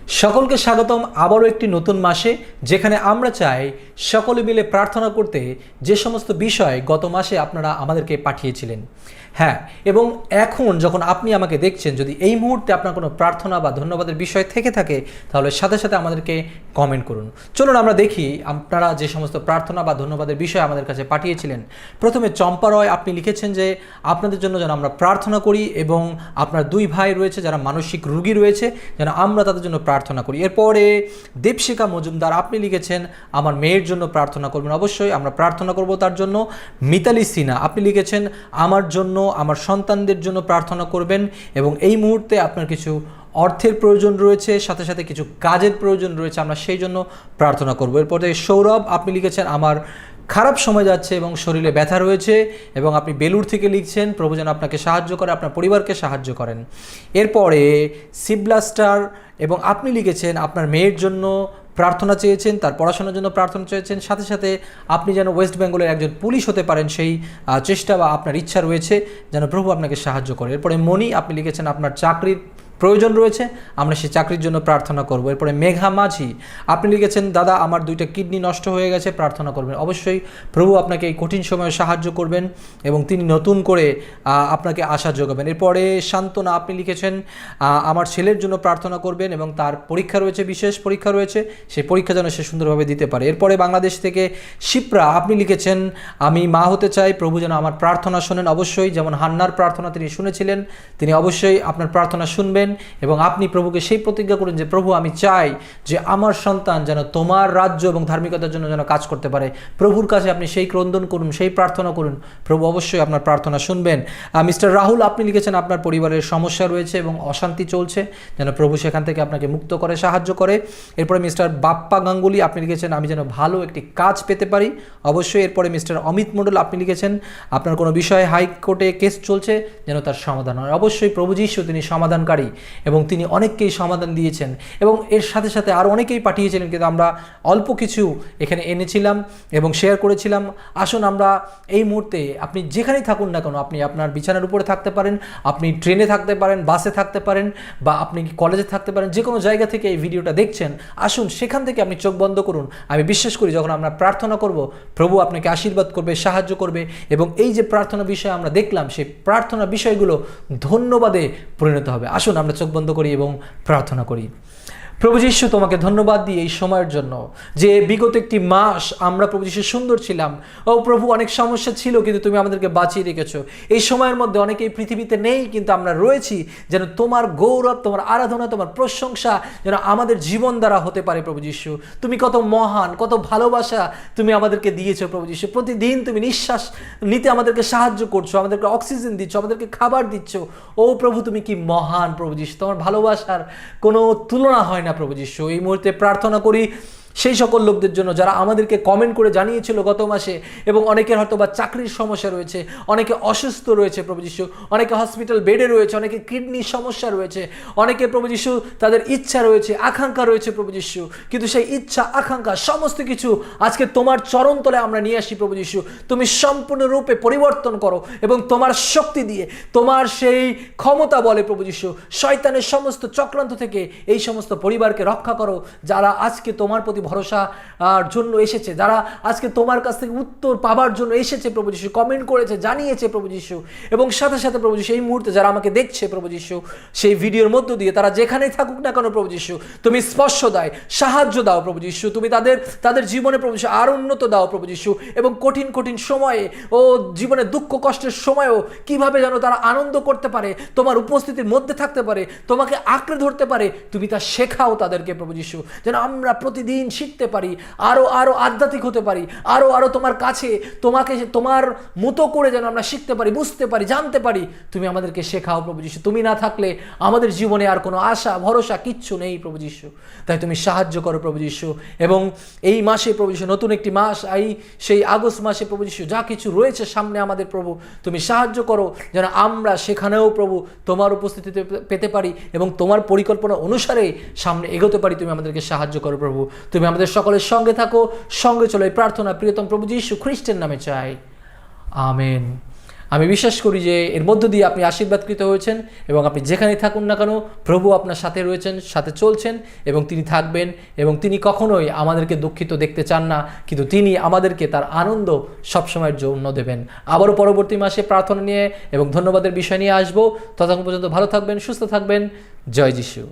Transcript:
সকলকে স্বাগতম আবারও একটি নতুন মাসে, যেখানে আমরা চাই সকলে মিলে প্রার্থনা করতে যে সমস্ত বিষয় গত মাসে আপনারা আমাদেরকে পাঠিয়েছিলেন। হ্যাঁ, এবং এখন যখন আপনি আমাকে দেখছেন, যদি এই মুহূর্তে আপনার কোনো প্রার্থনা বা ধন্যবাদের বিষয় থেকে থাকে, তাহলে সাথে সাথে আমাদেরকে কমেন্ট করুন। চলুন আমরা দেখি আপনারা যে সমস্ত প্রার্থনা বা ধন্যবাদের বিষয় আমাদের কাছে পাঠিয়েছিলেন। প্রথমে চম্পা রয়, আপনি লিখেছেন যে আপনাদের জন্য যেন আমরা প্রার্থনা করি, এবং আপনার দুই ভাই রয়েছে যারা মানসিক রোগী রয়েছে, যেন আমরা তাদের জন্য প্রার্থনা করি। এরপরে দীপশিখা মজুমদার, আপনি লিখেছেন আমার মেয়ের জন্য প্রার্থনা করবেন। অবশ্যই আমরা প্রার্থনা করব তার জন্য। মিতালি সিনহা, আপনি লিখেছেন আমার জন্য, আমার সন্তানদের জন্য প্রার্থনা করবেন, এবং এই মুহূর্তে আপনার কিছু অর্থের প্রয়োজন রয়েছে, সাথে সাথে কিছু কাজের প্রয়োজন রয়েছে, আমরা সেই জন্য প্রার্থনা করব। এরপরে সৌরভ, আপনি লিখেছেন আমার খারাপ সময় যাচ্ছে এবং শরীরে ব্যথা রয়েছে, এবং আপনি বেলুড় থেকে লিখছেন প্রভু যেন আপনাকে সাহায্য করে, আপনার পরিবারকে সাহায্য করেন। এরপরে সিবলাস্টার, এবং আপনি লিখেছেন আপনার মেয়ের জন্য প্রার্থনা চেয়েছেন, তার পড়াশোনার জন্য প্রার্থনা চেয়েছেন, সাথে সাথে আপনি যেন ওয়েস্ট বেঙ্গলের একজন পুলিশ হতে পারেন সেই চেষ্টা বা আপনার ইচ্ছা রয়েছে, যেন প্রভু আপনাকে সাহায্য করে। এরপরে মণি, আপনি লিখেছেন আপনার চাকরির প্রয়োজন রয়েছে, আমরা সেই চাকরির জন্য প্রার্থনা করব। এরপরে মেঘা মাঝি, আপনি লিখেছেন দাদা আমার দুইটা কিডনি নষ্ট হয়ে গেছে, প্রার্থনা করবেন। অবশ্যই প্রভু আপনাকে এই কঠিন সময়ে সাহায্য করবেন এবং তিনি নতুন করে আপনাকে আশা যোগাবেন। এরপরে শান্তনা, আপনি লিখেছেন আমার ছেলের জন্য প্রার্থনা করবেন, এবং তার পরীক্ষা রয়েছে, বিশেষ পরীক্ষা রয়েছে, সেই পরীক্ষা যেন সে সুন্দরভাবে দিতে পারে। এরপরে বাংলাদেশ থেকে শিপ্রা, আপনি লিখেছেন আমি মা হতে চাই, প্রভু যেন আমার প্রার্থনা শোনেন। অবশ্যই যেমন হান্নার প্রার্থনা তিনি শুনেছিলেন, তিনি অবশ্যই আপনার প্রার্থনা শুনবেন, এবং আপনি প্রভুকে সেই প্রতিজ্ঞা করুন যে প্রভু আমি চাই যে আমার সন্তান যেন তোমার রাজ্য এবং ধার্মিকতার জন্য যেন কাজ করতে পারে। প্রভুর কাছে আপনি সেই ক্রন্দন করুন, সেই প্রার্থনা করুন, প্রভু অবশ্যই আপনার প্রার্থনা শুনবেন। মিস্টার রাহুল, আপনি লিখেছেন আপনার পরিবারের সমস্যা রয়েছে এবং অশান্তি চলছে, যেন প্রভু সেখান থেকে আপনাকে মুক্ত করে, সাহায্য করে। এরপরে মিস্টার বাপ্পা গাঙ্গুলি, আপনি লিখেছেন আমি যেন ভালো একটি কাজ পেতে পারি। অবশ্যই। এরপরে মিস্টার অমিত মণ্ডল, আপনি লিখেছেন আপনার কোনো বিষয়ে হাইকোর্টে কেস চলছে, যেন তার সমাধান হয়। অবশ্যই প্রভু যীশু তিনি সমাধানকারী, এবং তিনি অনেককেই সমাধান দিয়েছেন, এবং এর সাথে সাথে আরও অনেকেই পাঠিয়েছিলেন, কিন্তু আমরা অল্প কিছু এখানে এনেছিলাম এবং শেয়ার করেছিলাম। আসুন আমরা এই মুহূর্তে, আপনি যেখানেই থাকুন না কেন, আপনি আপনার বিছানার উপরে থাকতে পারেন, আপনি ট্রেনে থাকতে পারেন, বাসে থাকতে পারেন, বা আপনি কলেজে থাকতে পারেন, যে কোনো জায়গা থেকে এই ভিডিওটা দেখছেন, আসুন সেখান থেকে আপনি চোখ বন্ধ করুন। আমি বিশ্বাস করি যখন আমরা প্রার্থনা করব, প্রভু আপনাকে আশীর্বাদ করবে, সাহায্য করবে, এবং এই যে প্রার্থনা বিষয় আমরা দেখলাম, সেই প্রার্থনা বিষয়গুলো ধন্যবাদে পরিণত হবে। আসুন আমরা চোখ বন্ধ করি এবং প্রার্থনা করি। প্রভু যীশু, তোমাকে ধন্যবাদ দিই এই সময়ের জন্য, যে বিগত একটি মাস আমরা প্রভু যীশু সুন্দর ছিলাম। ও প্রভু, অনেক সমস্যা ছিল কিন্তু তুমি আমাদেরকে বাঁচিয়ে রেখেছো। এই সময়ের মধ্যে অনেকেই পৃথিবীতে নেই, কিন্তু আমরা রয়েছি, যেন তোমার গৌরব, তোমার আরাধনা, তোমার প্রশংসা যেন আমাদের জীবন দ্বারা হতে পারে। প্রভু যীশু, তুমি কত মহান, কত ভালোবাসা তুমি আমাদেরকে দিয়েছো। প্রভু যীশু, প্রতিদিন তুমি নিঃশ্বাস নিতে আমাদেরকে সাহায্য করছো, আমাদেরকে অক্সিজেন দিচ্ছ, আমাদেরকে খাবার দিচ্ছ। ও প্রভু, তুমি কি মহান। প্রভু যীশু, তোমার ভালোবাসার কোনো তুলনা হয় না। প্রভু যীশু, এই মুহূর্তে প্রার্থনা করি সেই সকল লোকদের জন্য যারা আমাদেরকে কমেন্ট করে জানিয়েছিল গত মাসে, এবং অনেকের হয়তো বা চাকরির সমস্যা রয়েছে, অনেকে অসুস্থ রয়েছে প্রভু যীশু, অনেকে হসপিটাল বেডে রয়েছে, অনেকে কিডনির সমস্যা রয়েছে, অনেকে প্রভু যীশু তাদের ইচ্ছা রয়েছে, আকাঙ্ক্ষা রয়েছে প্রভু যীশু, কিন্তু সেই ইচ্ছা আকাঙ্ক্ষা সমস্ত কিছু আজকে তোমার চরণতলে আমরা নিয়ে আসি। প্রভু যীশু, তুমি সম্পূর্ণরূপে পরিবর্তন করো, এবং তোমার শক্তি দিয়ে, তোমার সেই ক্ষমতা বলে প্রভু যীশু, শয়তানের সমস্ত চক্রান্ত থেকে এই সমস্ত পরিবারকে রক্ষা করো, যারা আজকে তোমার প্রতি ভরসা জন্য এসেছে, যারা আজকে তোমার কাছ থেকে উত্তর পাবার জন্য এসেছে প্রভু যীশু, কমেন্ট করেছে, জানিয়েছে প্রভু যীশু, এবং সাথে সাথে প্রভু যীশু এই মুহূর্তে যারা আমাকে দেখছে প্রভু যীশু, সেই ভিডিওর মধ্য দিয়ে তারা যেখানেই থাকুক না কেন প্রভু যীশু, তুমি স্পর্শ দাও, সাহায্য দাও প্রভু যীশু, তুমি তাদের জীবনে প্রভু যীশু আরো উন্নত দাও প্রভু যীশু, এবং কঠিন কঠিন সময়ে, ও জীবনে দুঃখ কষ্টের সময়েও কিভাবে যেন তারা আনন্দ করতে পারে, তোমার উপস্থিতির মধ্যে থাকতে পারে, তোমাকে আঁকড়ে ধরতে পারে, তুমি তা শেখাও তাদেরকে প্রভু যীশু, যেন আমরা প্রতিদিন শিখতে পারি, আরো আরো আধ্যাত্মিক হতে পারি, আরো আরো তোমার কাছে তোমাকে তোমার মতো করে যেন আমরা শিখতে পারি, বুঝতে পারি, জানতে পারি। তুমি আমাদেরকে শেখাও প্রভু যীশু, তুমি না থাকলে আমাদের জীবনে আর কোনো আশা ভরসা কিচ্ছু নেই প্রভু যীশু। তাই তুমি সাহায্য করো প্রভু যীশু, এবং এই মাসে প্রভু যীশু, নতুন একটি মাস, সেই আগস্ট মাসে প্রভু যীশু যা কিছু রয়েছে সামনে আমাদের প্রভু, তুমি সাহায্য করো যেন আমরা সেখানেও প্রভু তোমার উপস্থিতিতে পেতে পারি, এবং তোমার পরিকল্পনা অনুসারে সামনে এগোতে পারি। তুমি আমাদেরকে সাহায্য করো প্রভু, তুমি আমাদের সকলের সঙ্গে থাকো, সঙ্গে চলো। এই প্রার্থনা প্রিয়তম প্রভু যীশু খ্রিস্টের নামে চাই, আমেন। আমি বিশ্বাস করি যে এর মধ্য দিয়ে আপনি আশীর্বাদকৃত হয়েছেন এবং আপনি যেখানেই থাকুন না কেন প্রভু আপনার সাথে রয়েছেন, সাথে চলছেন এবং তিনি থাকবেন এবং তিনি কখনোই আমাদেরকে দুঃখিত দেখতে চান না, কিন্তু তিনি আমাদেরকে তার আনন্দ সবসময়ের জন্য দেবেন। আবারও পরবর্তী মাসে প্রার্থনা নিয়ে এবং ধন্যবাদের বিষয় নিয়ে আসবো। ততক্ষণ পর্যন্ত ভালো থাকবেন, সুস্থ থাকবেন। জয় যিশু।